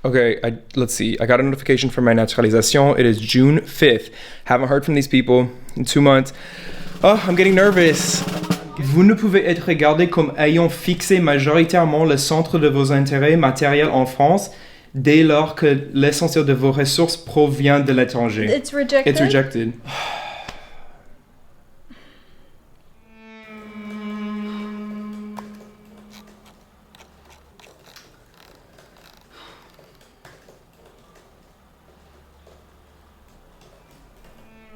Okay, let's see. I got a notification from my naturalisation. It is June 5th. Haven't heard from these people in 2 months. Oh, I'm getting nervous. Vous ne pouvez être regardé comme ayant fixé majoritairement le centre de vos intérêts matériels en France dès lors que l'essentiel de vos ressources provient de l'étranger. It's rejected? It's rejected.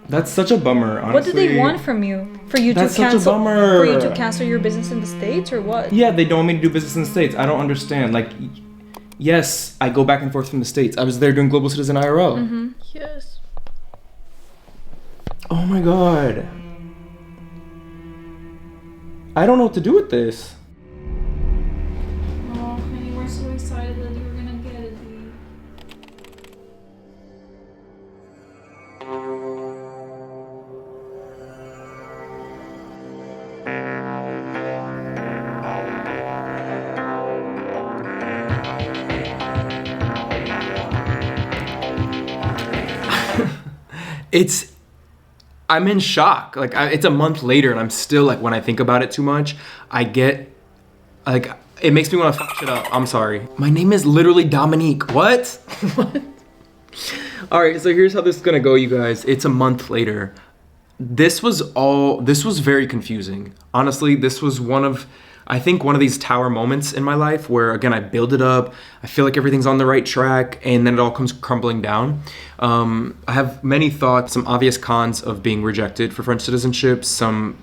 That's such a bummer, honestly. What did they want from you? For you That's to cancel? such a bummer. For you to cancel your business in the States or what? Yeah, they don't want me to do business in the States. I don't understand. Like, yes, I go back and forth from the States. I was there doing Global Citizen IRL. Mm-hmm. Yes. Oh my god. I don't know what to do with this. Oh, honey, we're so excited that you were gonna get it. I'm in shock. Like, it's a month later and I'm still, like, when I think about it too much, I get, like, it makes me want to fuck shit up. I'm sorry. My name is literally Dominique. What? What? All right, so here's how this is gonna go, you guys. It's a month later. This was very confusing. Honestly, this was one of these tower moments in my life where, again, I build it up, I feel like everything's on the right track, and then it all comes crumbling down. I have many thoughts, some obvious cons of being rejected for French citizenship, some,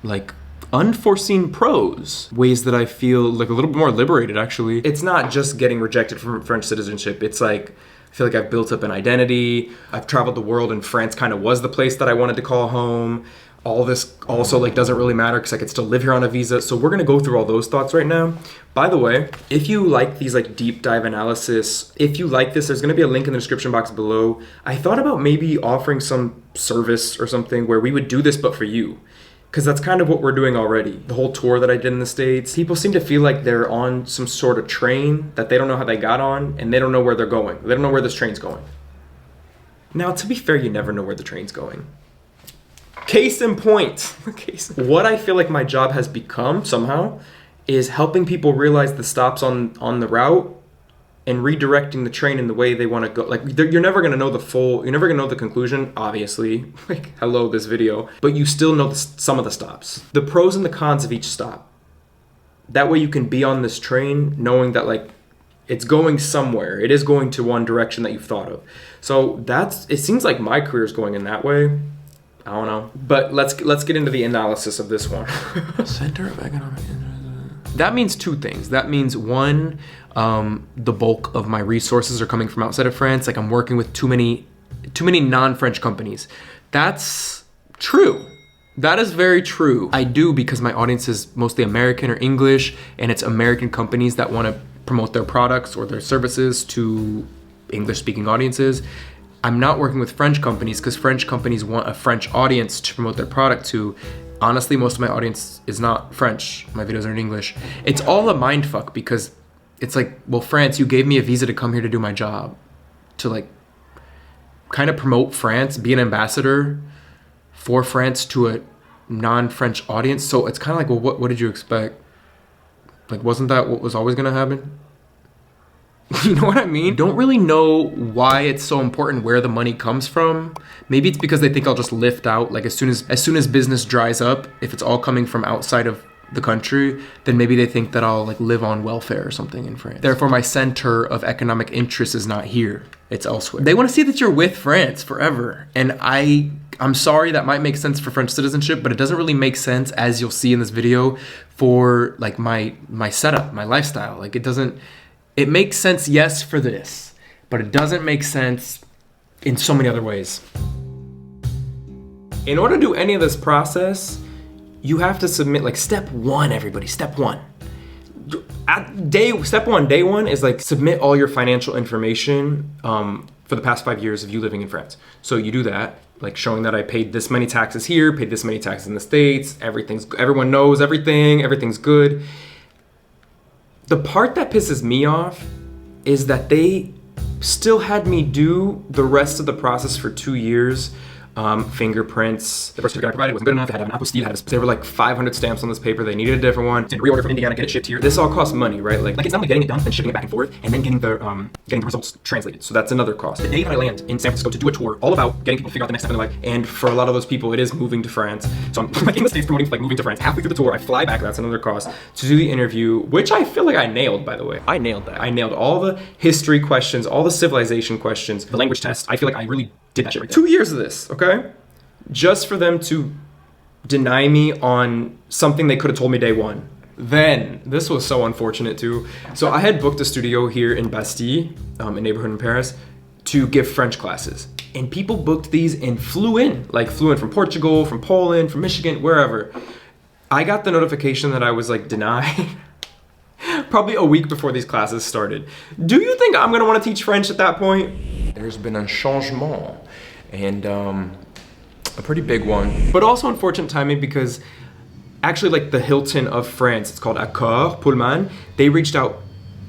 like, unforeseen pros, ways that I feel, like, a little bit more liberated, actually. It's not just getting rejected from French citizenship. It's like, I feel like I've built up an identity. I've traveled the world, and France kind of was the place that I wanted to call home. All this also, like, doesn't really matter because I could still live here on a visa. So we're gonna go through all those thoughts right now. By the way, if you like these, like, deep dive analysis, if you like this, there's gonna be a link in the description box below. I thought about maybe offering some service or something where we would do this but for you, because that's kind of what we're doing already. The whole tour that I did in the States, people seem to feel like they're on some sort of train that they don't know how they got on, and they don't know where they're going. They don't know where this train's going. Now, to be fair, you never know where the train's going. Case in point, what I feel like my job has become somehow is helping people realize the stops on the route and redirecting the train in the way they want to go. Like, you're never gonna know you're never gonna know the conclusion, obviously. Like, hello, this video, but you still know some of the stops, the pros and the cons of each stop. That way you can be on this train knowing that, like, it's going somewhere. It is going to one direction that you've thought of. So it seems like my career is going in that way. I don't know. But let's get into the analysis of this one. Center of economic interest. That means two things. That means, one, the bulk of my resources are coming from outside of France. Like, I'm working with too many non-French companies. That's true. That is very true. I do, because my audience is mostly American or English, and it's American companies that want to promote their products or their services to English-speaking audiences. I'm not working with French companies because French companies want a French audience to promote their product to. Honestly, most of my audience is not French. My videos are in English. It's all a mindfuck because it's like, well, France, you gave me a visa to come here to do my job, to, like, kind of promote France, be an ambassador for France to a non-French audience. So it's kind of like, well, what did you expect? Like, wasn't that what was always gonna happen? You know what I mean? Don't really know why it's so important where the money comes from. Maybe it's because they think I'll just lift out, like, as soon as business dries up, if it's all coming from outside of the country, then maybe they think that I'll, like, live on welfare or something in France. Therefore, my center of economic interest is not here, it's elsewhere. They want to see that you're with France forever. And I'm sorry, that might make sense for French citizenship, but it doesn't really make sense, as you'll see in this video, for, like, my setup, my lifestyle. Like, it makes sense, yes, for this, but it doesn't make sense in so many other ways. In order to do any of this process, you have to submit, like, step one, everybody, step one. Step one, day one is, like, submit all your financial information for the past 5 years of you living in France. So you do that, like, showing that I paid this many taxes here, paid this many taxes in the States, everyone knows everything's good. The part that pisses me off is that they still had me do the rest of the process for 2 years. Fingerprints. The birth certificate I provided wasn't good enough. It had to have an apostille. There were like 500 stamps on this paper. They needed a different one. To reorder from Indiana, get it shipped here. This all costs money, right? Like it's not only getting it done and shipping it back and forth, and then getting the results translated. So that's another cost. The day that I land in San Francisco to do a tour, all about getting people to figure out the next step in their life. And for a lot of those people, it is moving to France. So I'm like in the States promoting like moving to France. Halfway through the tour, I fly back. That's another cost to do the interview, which I feel like I nailed. By the way, I nailed that. I nailed all the history questions, all the civilization questions, the language test. I feel like I really did that shit right there. 2 years of this, okay? Just for them to deny me on something they could have told me day one. Then, this was so unfortunate too. So I had booked a studio here in Bastille, a neighborhood in Paris, to give French classes. And people booked these and flew in from Portugal, from Poland, from Michigan, wherever. I got the notification that I was like denied probably a week before these classes started. Do you think I'm gonna wanna teach French at that point? There's been a changement, and a pretty big one. But also unfortunate timing because actually like the Hilton of France, it's called Accor Pullman, they reached out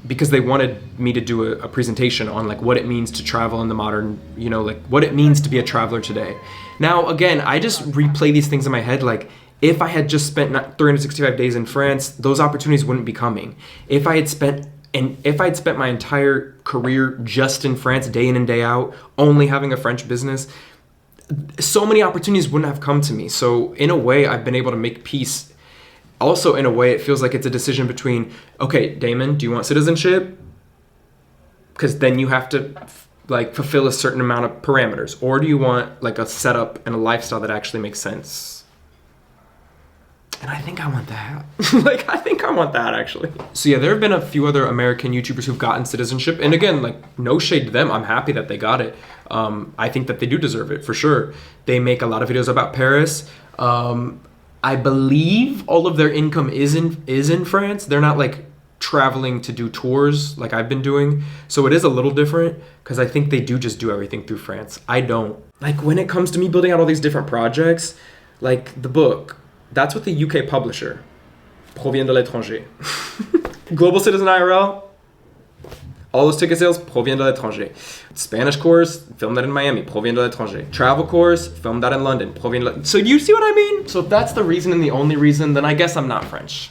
because they wanted me to do a presentation on like what it means to travel in the modern, you know, like what it means to be a traveler today. Now, again, I just replay these things in my head like, if I had just spent 365 days in France, those opportunities wouldn't be coming. If I had spent my entire career just in France, day in and day out, only having a French business, so many opportunities wouldn't have come to me. So in a way, I've been able to make peace. Also, in a way, it feels like it's a decision between, okay, Damon, do you want citizenship? Because then you have to like fulfill a certain amount of parameters. Or do you want like a setup and a lifestyle that actually makes sense? And I think I want that. I think I want that actually. So yeah, there have been a few other American YouTubers who've gotten citizenship. And again, like no shade to them. I'm happy that they got it. I think that they do deserve it for sure. They make a lot of videos about Paris. I believe all of their income is in France. They're not like traveling to do tours like I've been doing. So it is a little different because I think they do just do everything through France. I don't. Like when it comes to me building out all these different projects, like the book, that's with the UK publisher. Provient de l'étranger. Global Citizen IRL. All those ticket sales, provient de l'étranger. Spanish course, filmed that in Miami, provient de l'étranger. Travel course, filmed that in London, provient de l'étranger. So you see what I mean? So if that's the reason and the only reason, then I guess I'm not French.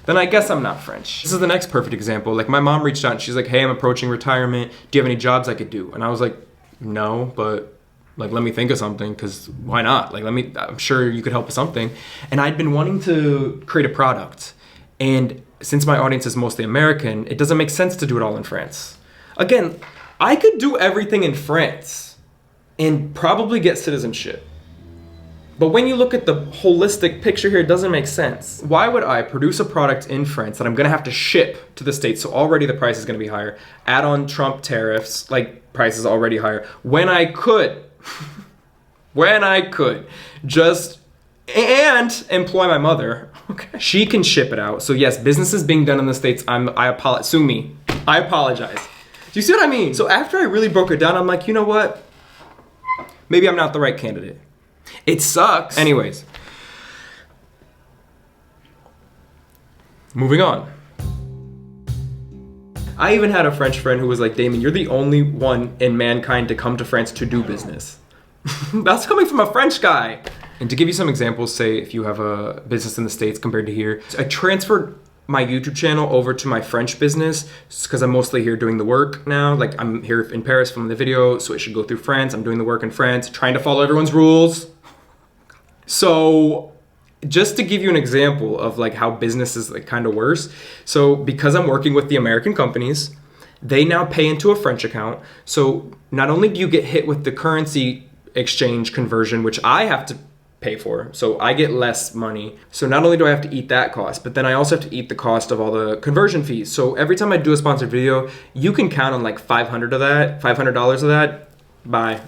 This is the next perfect example. Like my mom reached out and she's like, hey, I'm approaching retirement. Do you have any jobs I could do? And I was like, no, but like, let me think of something, because why not? Like, I'm sure you could help with something. And I'd been wanting to create a product. And since my audience is mostly American, it doesn't make sense to do it all in France. Again, I could do everything in France and probably get citizenship. But when you look at the holistic picture here, it doesn't make sense. Why would I produce a product in France that I'm gonna have to ship to the States, so already the price is gonna be higher, add on Trump tariffs, like price is already higher, when I could just and employ my mother. Okay. She can ship it out. So yes, business is being done in the States. Sue me. I apologize. Do you see what I mean? So after I really broke it down, I'm like, you know what? Maybe I'm not the right candidate. It sucks. Anyways. Moving on. I even had a French friend who was like, Damon, you're the only one in mankind to come to France to do business. That's coming from a French guy. And to give you some examples, say if you have a business in the States compared to here, I transferred my YouTube channel over to my French business because I'm mostly here doing the work now. Like I'm here in Paris filming the video, so it should go through France. I'm doing the work in France, trying to follow everyone's rules. So just to give you an example of like how business is like kind of worse. So because I'm working with the American companies, they now pay into a French account. So not only do you get hit with the currency exchange conversion, which I have to pay for, so I get less money. So not only do I have to eat that cost, but then I also have to eat the cost of all the conversion fees. So every time I do a sponsored video, you can count on like $500 of that. Bye.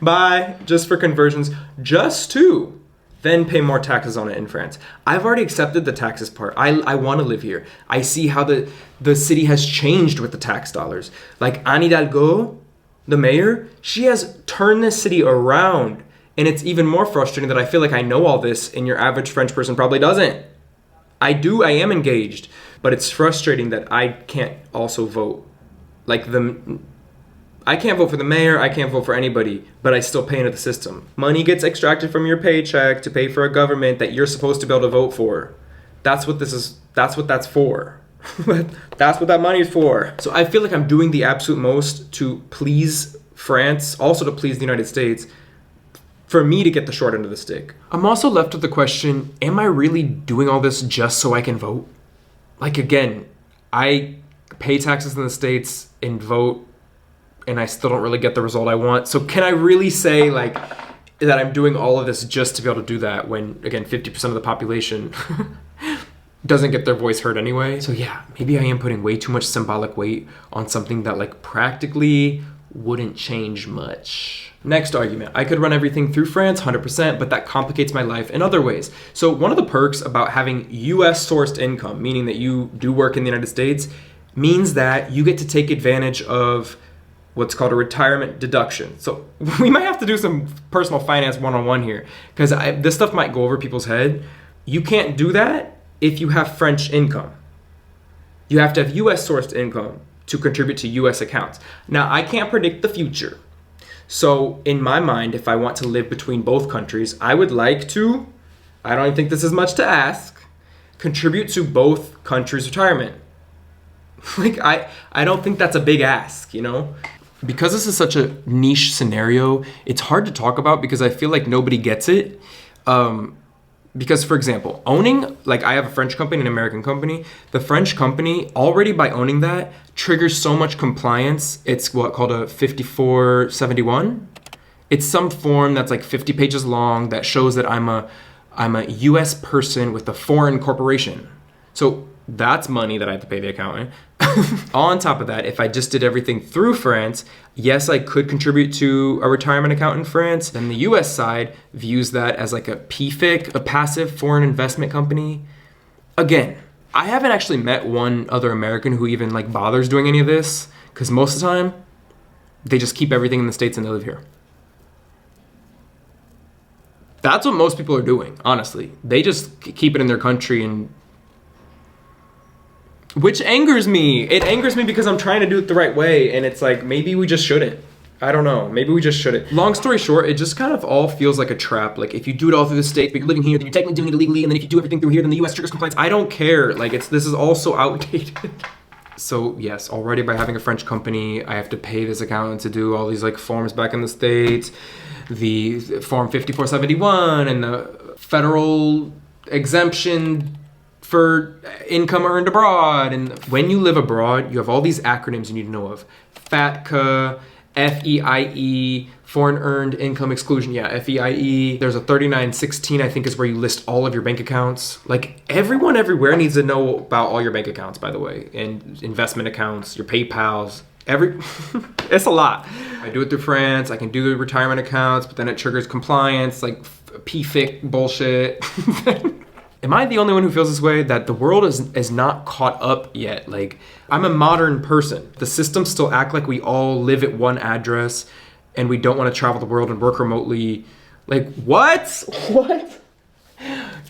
Bye. Just for conversions, just to then pay more taxes on it in France. I've already accepted the taxes part. I want to live here. I see how the city has changed with the tax dollars. Like Anne Hidalgo, the mayor, she has turned this city around. And it's even more frustrating that I feel like I know all this and your average French person probably doesn't. I am engaged, but it's frustrating that I can't also vote like I can't vote for the mayor, I can't vote for anybody, but I still pay into the system. Money gets extracted from your paycheck to pay for a government that you're supposed to be able to vote for. That's what this is, that's what that's for. That's what that money is for. So I feel like I'm doing the absolute most to please France, also to please the United States, for me to get the short end of the stick. I'm also left with the question, am I really doing all this just so I can vote? Like, again, I pay taxes in the States and vote, and I still don't really get the result I want. So can I really say like that I'm doing all of this just to be able to do that when, again, 50% of the population doesn't get their voice heard anyway? So yeah, maybe I am putting way too much symbolic weight on something that like practically wouldn't change much. Next argument, I could run everything through France 100%, but that complicates my life in other ways. So one of the perks about having US sourced income, meaning that you do work in the United States, means that you get to take advantage of what's called a retirement deduction. So we might have to do some personal finance one-on-one here, because this stuff might go over people's head. You can't do that if you have French income. You have to have US sourced income to contribute to US accounts. Now, I can't predict the future. So in my mind, if I want to live between both countries, I would like to, I don't even think this is much to ask, contribute to both countries' retirement. Like, I don't think that's a big ask, you know? Because this is such a niche scenario, it's hard to talk about because I feel like nobody gets it. Because, for example, owning, like I have a French company and an American company. The French company, already by owning that, triggers so much compliance. It's what called a 5471. It's some form that's like 50 pages long that shows that I'm a US person with a foreign corporation. So that's money that I have to pay the accountant. On top of that, if I just did everything through France, yes, I could contribute to a retirement account in France. Then the US side views that as like a PFIC, a passive foreign investment company. Again, I haven't actually met one other American who even like bothers doing any of this, because most of the time, they just keep everything in the States and they live here. That's what most people are doing, honestly. They just keep it in their country, and which angers me. It angers me because I'm trying to do it the right way, and it's like, maybe we just shouldn't. I don't know. Maybe we just shouldn't. Long story short, it just kind of all feels like a trap. Like, if you do it all through the States, but you're living here, then you're technically doing it illegally, and then if you do everything through here, then the US triggers compliance. I don't care. Like, this is all so outdated. So yes, already by having a French company, I have to pay this accountant to do all these like forms back in the States, the form 5471 and the federal exemption for income earned abroad. And when you live abroad, you have all these acronyms you need to know of. FATCA, FEIE, Foreign Earned Income Exclusion. Yeah, FEIE. There's a 3916, I think, is where you list all of your bank accounts. Like, everyone everywhere needs to know about all your bank accounts, by the way, and investment accounts, your PayPals, it's a lot. I do it through France. I can do the retirement accounts, but then it triggers compliance, like PFIC bullshit. Am I the only one who feels this way? That the world is not caught up yet? Like, I'm a modern person. The systems still act like we all live at one address and we don't want to travel the world and work remotely. Like, what? What?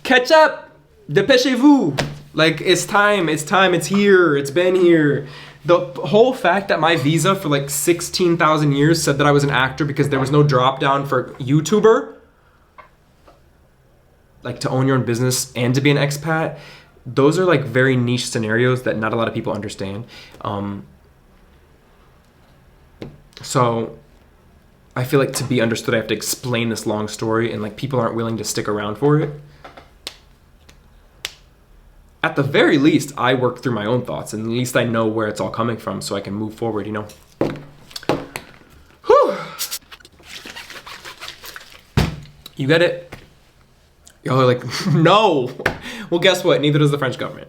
Catch up! Dépêchez-vous! Like, it's time, it's here, it's been here. The whole fact that my visa for like 16,000 years said that I was an actor because there was no drop down for YouTuber, like to own your own business and to be an expat, those are like very niche scenarios that not a lot of people understand. So I feel like to be understood, I have to explain this long story, and like people aren't willing to stick around for it. At the very least, I work through my own thoughts, and at least I know where it's all coming from so I can move forward, you know? Whew. You get it? Y'all are like, no. Well, guess what? Neither does the French government.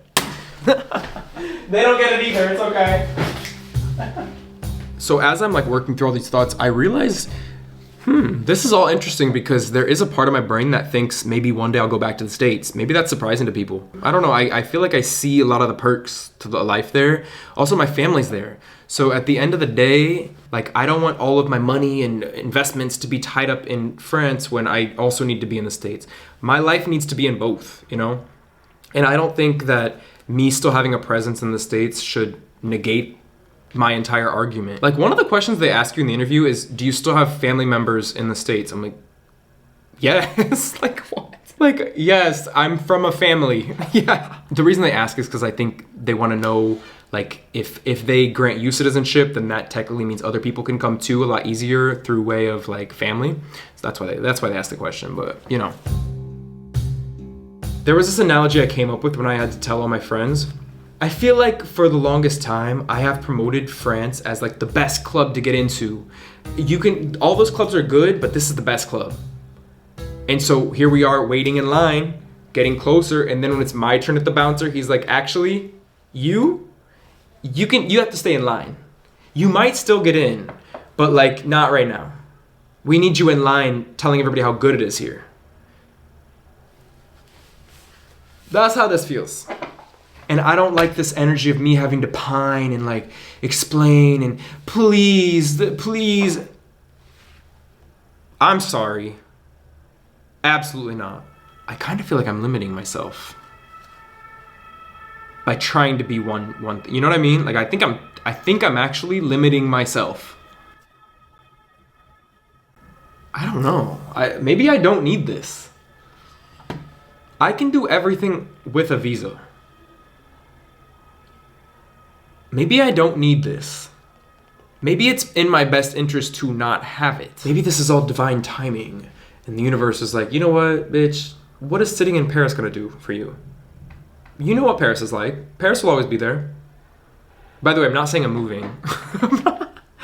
They don't get it either. It's okay. So as I'm like working through all these thoughts, I realize, this is all interesting because there is a part of my brain that thinks maybe one day I'll go back to the States. Maybe that's surprising to people. I don't know. I feel like I see a lot of the perks to the life there. Also, my family's there. So at the end of the day, like, I don't want all of my money and investments to be tied up in France when I also need to be in the States. My life needs to be in both, you know? And I don't think that me still having a presence in the States should negate my entire argument. Like, one of the questions they ask you in the interview is, do you still have family members in the States? I'm like, yes. Like, what? Like, yes, I'm from a family. Yeah. The reason they ask is because I think they want to know, like, if they grant you citizenship, then that technically means other people can come too a lot easier through way of like family. So that's why they asked the question. But you know, there was this analogy I came up with when I had to tell all my friends. I feel like for the longest time, I have promoted France as like the best club to get into. All those clubs are good, but this is the best club. And so here we are waiting in line, getting closer, and then when it's my turn at the bouncer, he's like, actually, you have to stay in line. You might still get in, but like not right now. We need you in line telling everybody how good it is here. That's how this feels. And I don't like this energy of me having to pine and like explain and please. I'm sorry. Absolutely not. I kind of feel like I'm limiting myself by trying to be one thing. You know what I mean? Like I think I'm actually limiting myself. I don't know. Maybe I don't need this. I can do everything with a visa. Maybe I don't need this. Maybe it's in my best interest to not have it. Maybe this is all divine timing. And the universe is like, you know what, bitch? What is sitting in Paris gonna do for you? You know what Paris is like. Paris will always be there. By the way, I'm not saying I'm moving.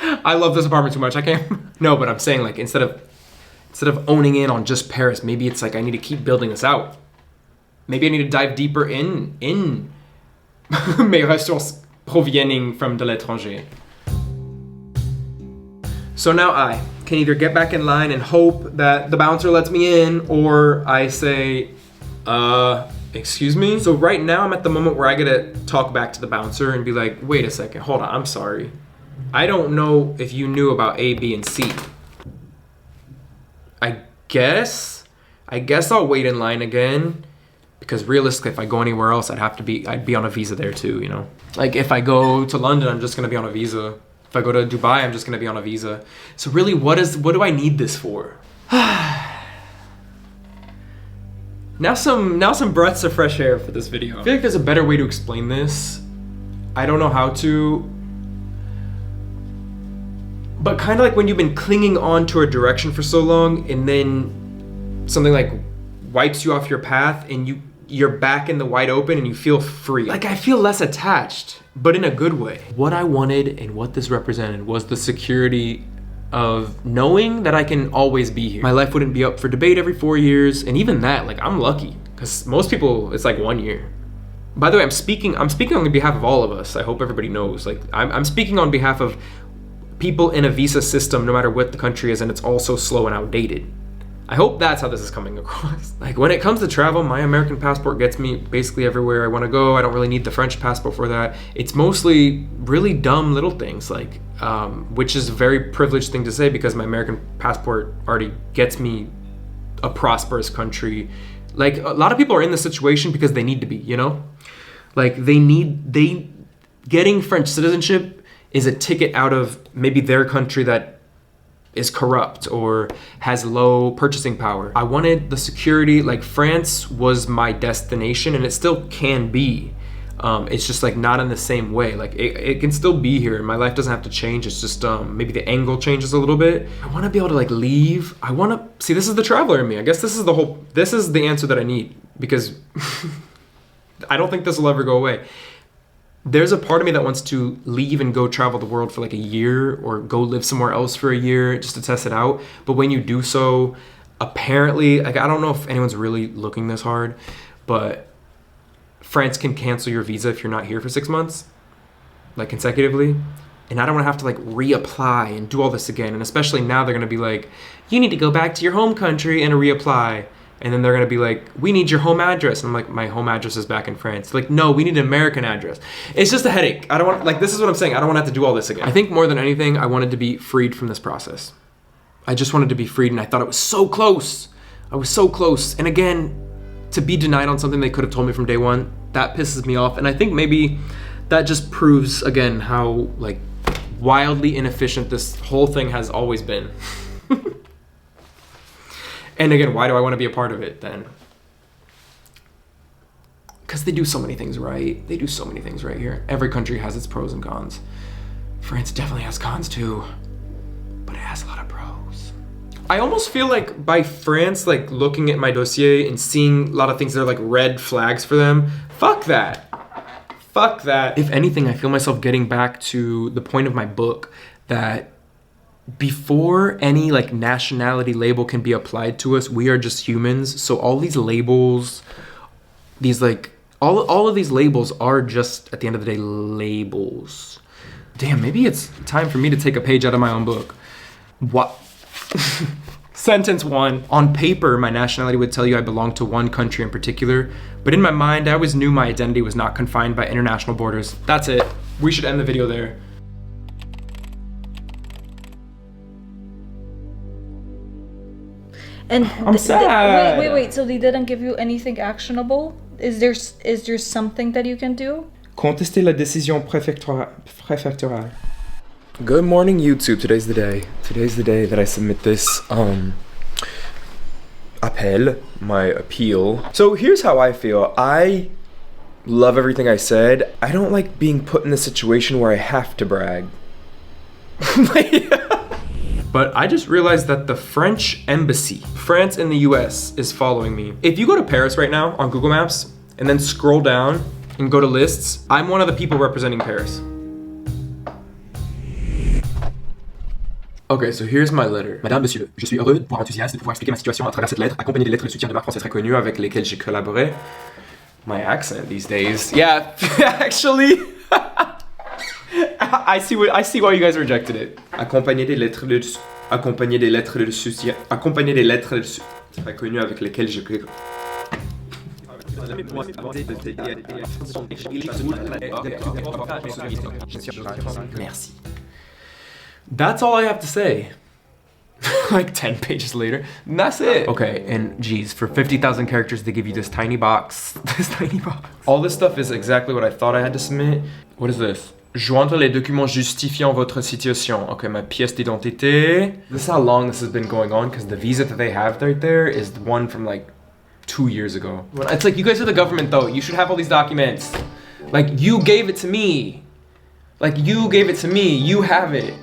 I love this apartment too much. I can't. No, but I'm saying like instead of owning in on just Paris, maybe it's like I need to keep building this out. Maybe I need to dive deeper in mes ressources proviennent from de l'étranger. So now I can either get back in line and hope that the bouncer lets me in, or I say, excuse me? So right now I'm at the moment where I gotta talk back to the bouncer and be like, wait a second, hold on, I'm sorry. I don't know if you knew about A, B, and C. I guess I'll wait in line again, because realistically, if I go anywhere else, I'd be on a visa there too, you know? Like if I go to London, I'm just gonna be on a visa. If I go to Dubai, I'm just gonna be on a visa. So really, what do I need this for? Now some breaths of fresh air for this video. I feel like there's a better way to explain this. I don't know how to. But kind of like when you've been clinging on to a direction for so long and then something like wipes you off your path and you're back in the wide open and you feel free. Like I feel less attached, but in a good way. What I wanted and what this represented was the security of knowing that I can always be here. My life wouldn't be up for debate every 4 years, and even that, like I'm lucky, because most people it's like 1 year. By the way, I'm speaking on behalf of all of us. I hope everybody knows. Like I'm speaking on behalf of people in a visa system, no matter what the country is, and it's also slow and outdated. I hope that's how this is coming across. Like when it comes to travel, my American passport gets me basically everywhere I want to go. I don't really need the French passport for that. It's mostly really dumb little things, like which is a very privileged thing to say because my American passport already gets me a prosperous country. Like a lot of people are in this situation because they need to be, you know? Like getting French citizenship is a ticket out of maybe their country that is corrupt or has low purchasing power. I wanted the security, like France was my destination and it still can be. It's just like not in the same way. Like it can still be here and my life doesn't have to change. It's just maybe the angle changes a little bit. I wanna be able to like leave. I wanna, see this is the traveler in me. I guess this is the answer that I need because I don't think this will ever go away. There's a part of me that wants to leave and go travel the world for like a year or go live somewhere else for a year just to test it out. But when you do so, apparently, like I don't know if anyone's really looking this hard, but France can cancel your visa if you're not here for 6 months, like consecutively. And I don't want to have to like reapply and do all this again. And especially now they're going to be like, you need to go back to your home country and reapply. And then they're gonna be like, we need your home address. And I'm like, my home address is back in France. Like, no, we need an American address. It's just a headache. I don't want, like, this is what I'm saying. I don't want to have to do all this again. I think more than anything, I wanted to be freed from this process. I just wanted to be freed and I thought it was so close. I was so close. And again, to be denied on something they could have told me from day one, that pisses me off. And I think maybe that just proves, again, how, like, wildly inefficient this whole thing has always been. And again, why do I want to be a part of it then? Because they do so many things right. They do so many things right here. Every country has its pros and cons. France definitely has cons too, but it has a lot of pros. I almost feel like by France, like looking at my dossier and seeing a lot of things that are like red flags for them, fuck that. Fuck that. If anything, I feel myself getting back to the point of my book that before any like nationality label can be applied to us, we are just humans. So all these labels, these like, all of these labels are just, at the end of the day, labels. Damn, maybe it's time for me to take a page out of my own book. What? Sentence 1. On paper, my nationality would tell you I belong to one country in particular, but in my mind, I always knew my identity was not confined by international borders. That's it. We should end the video there. And I'm sad. Wait. So they didn't give you anything actionable? Is there something that you can do? Contester la décision préfectorale. Good morning, YouTube. Today's the day. Today's the day that I submit this appel, my appeal. So here's how I feel. I love everything I said. I don't like being put in a situation where I have to brag. But I just realized that the French embassy, France in the US, is following me. If you go to Paris right now on Google Maps and then scroll down and go to lists, I'm one of the people representing Paris. Okay, so here's my letter. Madame, monsieur, je suis heureux, pour enthousiaste, de pouvoir expliquer ma situation à travers cette lettre, accompagnée des lettres de soutien de marques françaises très connues avec lesquelles j'ai collaboré. My accent these days. Yeah, actually. I see why you guys rejected it. Accompagné des lettres de soutien, très connues avec lesquelles j'ai Merci. That's all I have to say. Like 10 pages later, and that's it. Okay, and geez, for 50,000 characters, they give you this tiny box. All this stuff is exactly what I thought I had to submit. What is this? Joindre les documents justifiant votre situation. Okay, my pièce d'identité. This is how long this has been going on, because the visa that they have right there is the one from like 2 years ago. It's like, you guys are the government though. You should have all these documents. Like, you gave it to me. Like, you gave it to me. You have it.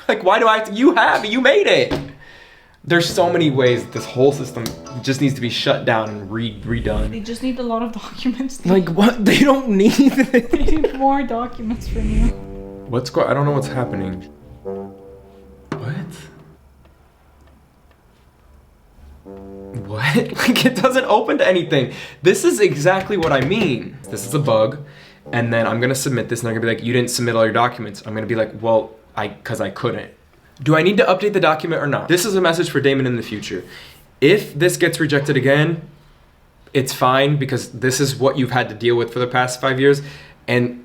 Like, why do I have to? You have it. You made it. There's so many ways this whole system just needs to be shut down and redone. They just need a lot of documents. Like, what? They don't need it. They need more documents from you. I don't know what's happening. What? What? Like, it doesn't open to anything. This is exactly what I mean. This is a bug. And then I'm gonna submit this and they're gonna be like, you didn't submit all your documents. I'm gonna be like, well, cause I couldn't. Do I need to update the document or not? This is a message for Damon in the future. If this gets rejected again, it's fine, because this is what you've had to deal with for the past 5 years. And,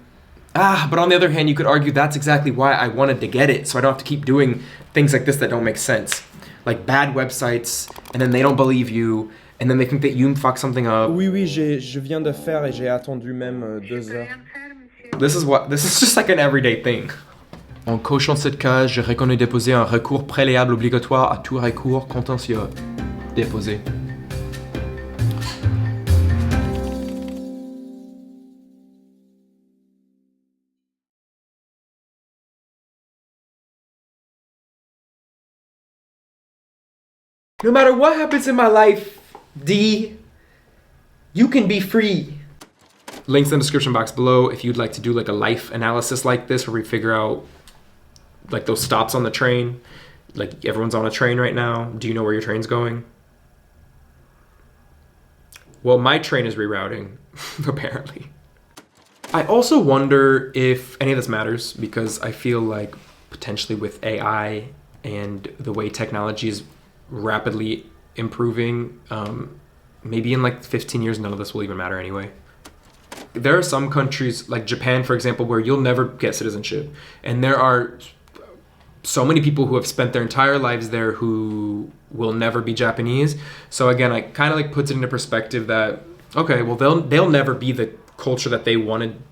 but on the other hand, you could argue that's exactly why I wanted to get it, so I don't have to keep doing things like this that don't make sense. Like bad websites, and then they don't believe you, and then they think that you fuck something up. Oui, je viens de faire et j'ai attendu même 2 heures. This is just like an everyday thing. En cochant cette case, je reconnais déposer un recours préalable obligatoire à tout recours contentieux. Déposé. No matter what happens in my life, D, you can be free. Links in the description box below if you'd like to do like a life analysis like this, where we figure out like those stops on the train. Like, everyone's on a train right now. Do you know where your train's going? Well, my train is rerouting, apparently. I also wonder if any of this matters, because I feel like potentially with AI and the way technology is rapidly improving, maybe in like 15 years, none of this will even matter anyway. There are some countries, like Japan, for example, where you'll never get citizenship. And there are so many people who have spent their entire lives there who will never be Japanese. So again, I kind of like puts it into perspective that, okay, well, they'll never be the culture that they wanted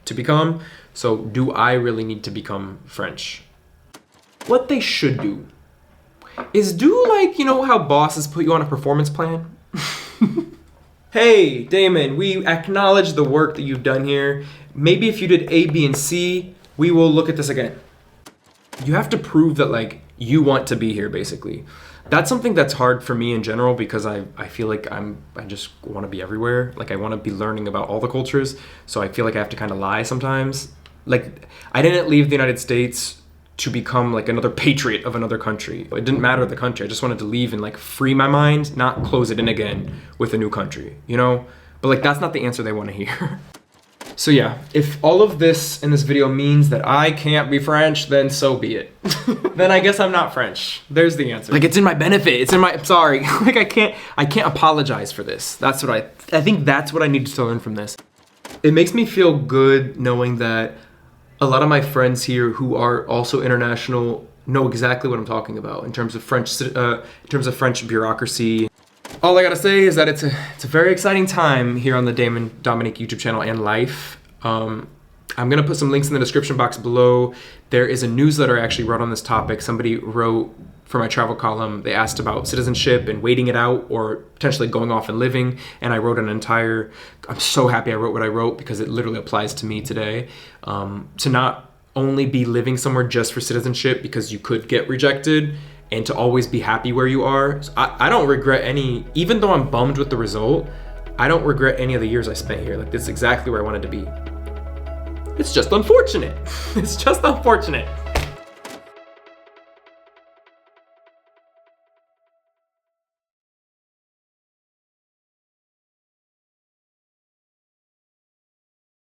to become. So do I really need to become French? What they should do is do like, you know how bosses put you on a performance plan? Hey, Damon, we acknowledge the work that you've done here. Maybe if you did A, B, and C, we will look at this again. You have to prove that like you want to be here, basically. That's something that's hard for me in general because I feel like I just want to be everywhere. Like I want to be learning about all the cultures. So I feel like I have to kind of lie sometimes. Like I didn't leave the United States to become like another patriot of another country. It didn't matter the country. I just wanted to leave and like free my mind, not close it in again with a new country, you know? But like that's not the answer they want to hear. So yeah, if all of this in this video means that I can't be French, then so be it. Then I guess I'm not French. There's the answer. Like it's in my benefit. It's in my, sorry. Like I can't apologize for this. That's what I think that's what I needed to learn from this. It makes me feel good knowing that a lot of my friends here who are also international know exactly what I'm talking about in terms of French bureaucracy. All I gotta say is that it's a very exciting time here on the Damon Dominique YouTube channel and life. I'm gonna put some links in the description box below. There is a newsletter I actually wrote on this topic. Somebody wrote for my travel column. They asked about citizenship and waiting it out or potentially going off and living. And I wrote I'm so happy I wrote what I wrote because it literally applies to me today. To not only be living somewhere just for citizenship because you could get rejected, and to always be happy where you are. So I don't regret any, even though I'm bummed with the result, I don't regret any of the years I spent here. Like this is exactly where I wanted to be. It's just unfortunate. It's just unfortunate.